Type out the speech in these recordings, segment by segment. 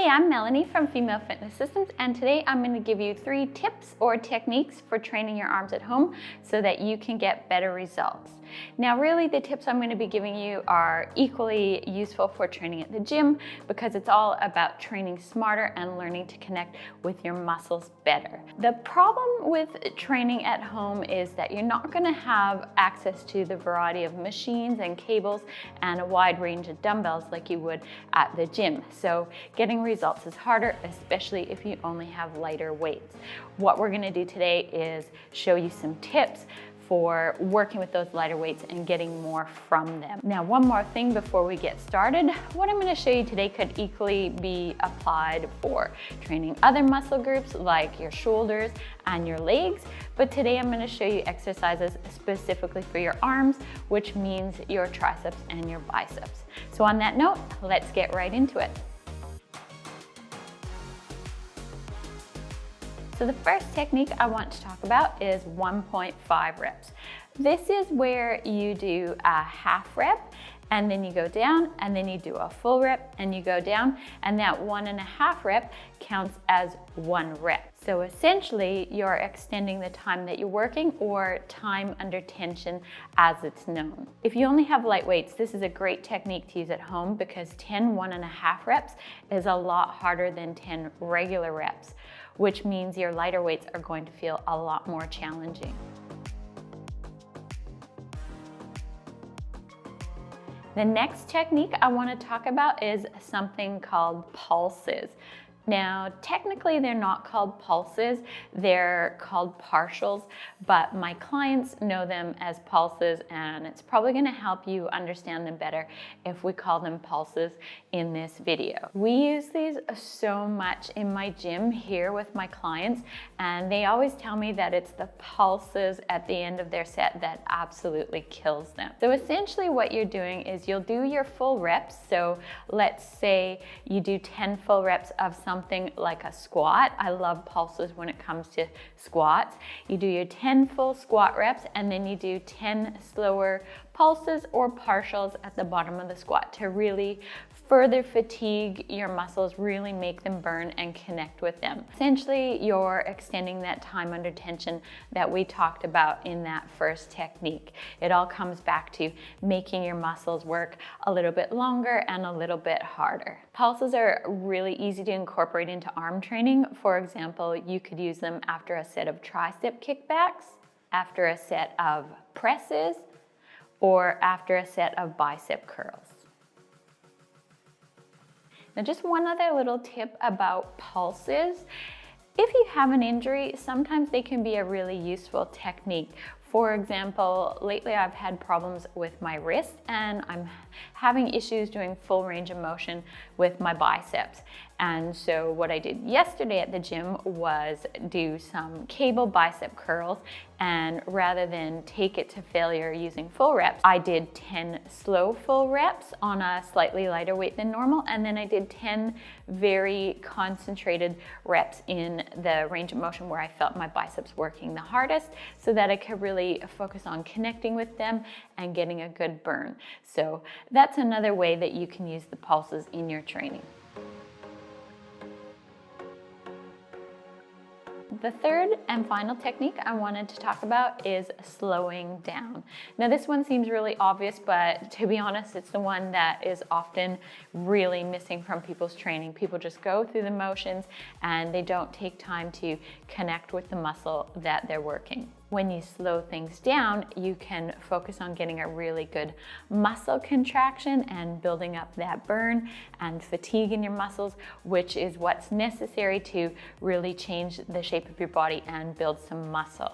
I'm Melanie from Female Fitness Systems, and today I'm going to give you 3 tips or techniques for training your arms at home so that you can get better results. Now, really, the tips I'm going to be giving you are equally useful for training at the gym because it's all about training smarter and learning to connect with your muscles better. The problem with training at home is that you're not going to have access to the variety of machines and cables and a wide range of dumbbells like you would at the gym. So getting results is harder, especially if you only have lighter weights. What we're going to do today is show you some tips for working with those lighter weights and getting more from them. Now, one more thing before we get started, what I'm going to show you today could equally be applied for training other muscle groups like your shoulders and your legs, but today I'm going to show you exercises specifically for your arms, which means your triceps and your biceps. So on that note, let's get right into it. So the first technique I want to talk about is 1.5 reps. This is where you do a half rep and then you go down and then you do a full rep and you go down, and that 1.5 rep counts as 1 rep. So essentially you're extending the time that you're working, or time under tension as it's known. If you only have light weights, this is a great technique to use at home because 10 1.5 reps is a lot harder than 10 regular reps, which means your lighter weights are going to feel a lot more challenging. The next technique I want to talk about is something called pulses. Now, technically they're not called pulses, they're called partials, but my clients know them as pulses, and it's probably going to help you understand them better if we call them pulses in this video. We use these so much in my gym here with my clients, and they always tell me that it's the pulses at the end of their set that absolutely kills them. So essentially what you're doing is you'll do your full reps. So let's say you do 10 full reps of something like a squat. I love pulses when it comes to squats. You do your 10 full squat reps and then you do 10 slower pulses or partials at the bottom of the squat to really further fatigue your muscles, really make them burn and connect with them. Essentially, you're extending that time under tension that we talked about in that first technique. It all comes back to making your muscles work a little bit longer and a little bit harder. Pulses are really easy to incorporate into arm training. For example, you could use them after a set of tricep kickbacks, after a set of presses, or after a set of bicep curls. Now, just one other little tip about pulses. If you have an injury, sometimes they can be a really useful technique. For example, lately I've had problems with my wrist and I'm having issues doing full range of motion with my biceps. And so what I did yesterday at the gym was do some cable bicep curls, and rather than take it to failure using full reps, I did 10 slow full reps on a slightly lighter weight than normal, and then I did 10 very concentrated reps in the range of motion where I felt my biceps working the hardest so that I could really focus on connecting with them and getting a good burn. So that's another way that you can use the pulses in your training. The third and final technique I wanted to talk about is slowing down. Now, this one seems really obvious, but to be honest, it's the one that is often really missing from people's training. People just go through the motions and they don't take time to connect with the muscle that they're working. When you slow things down, you can focus on getting a really good muscle contraction and building up that burn and fatigue in your muscles, which is what's necessary to really change the shape of your body and build some muscle.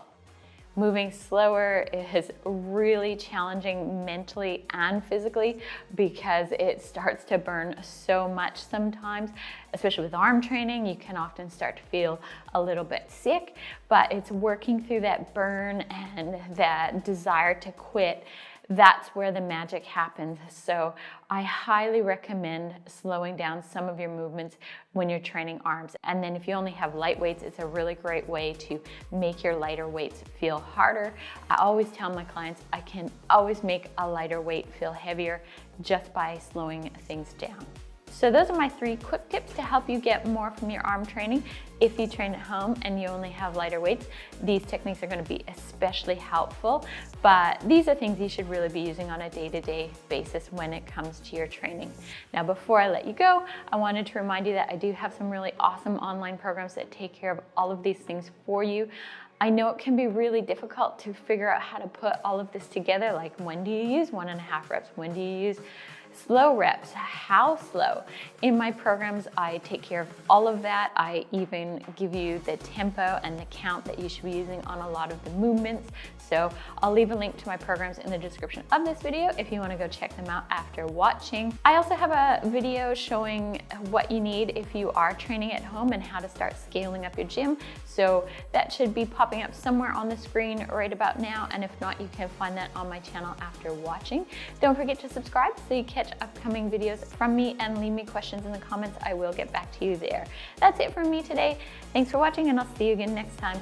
Moving slower is really challenging mentally and physically because it starts to burn so much sometimes, especially with arm training. You can often start to feel a little bit sick, but it's working through that burn and that desire to quit. That's where the magic happens. So I highly recommend slowing down some of your movements when you're training arms. And then if you only have light weights, it's a really great way to make your lighter weights feel harder. I always tell my clients I can always make a lighter weight feel heavier just by slowing things down. So those are my 3 quick tips to help you get more from your arm training. If you train at home and you only have lighter weights, these techniques are going to be especially helpful, but these are things you should really be using on a day-to-day basis when it comes to your training. Now, before I let you go, I wanted to remind you that I do have some really awesome online programs that take care of all of these things for you. I know it can be really difficult to figure out how to put all of this together, like when do you use 1.5 reps? When do you use slow reps? How slow? In my programs, I take care of all of that. I even give you the tempo and the count that you should be using on a lot of the movements. So I'll leave a link to my programs in the description of this video if you want to go check them out after watching. I also have a video showing what you need if you are training at home and how to start scaling up your gym. So that should be popping up somewhere on the screen right about now. And if not, you can find that on my channel after watching. Don't forget to subscribe so you catch upcoming videos from me, and leave me questions in the comments. I will get back to you there. That's it from me today. Thanks for watching, and I'll see you again next time.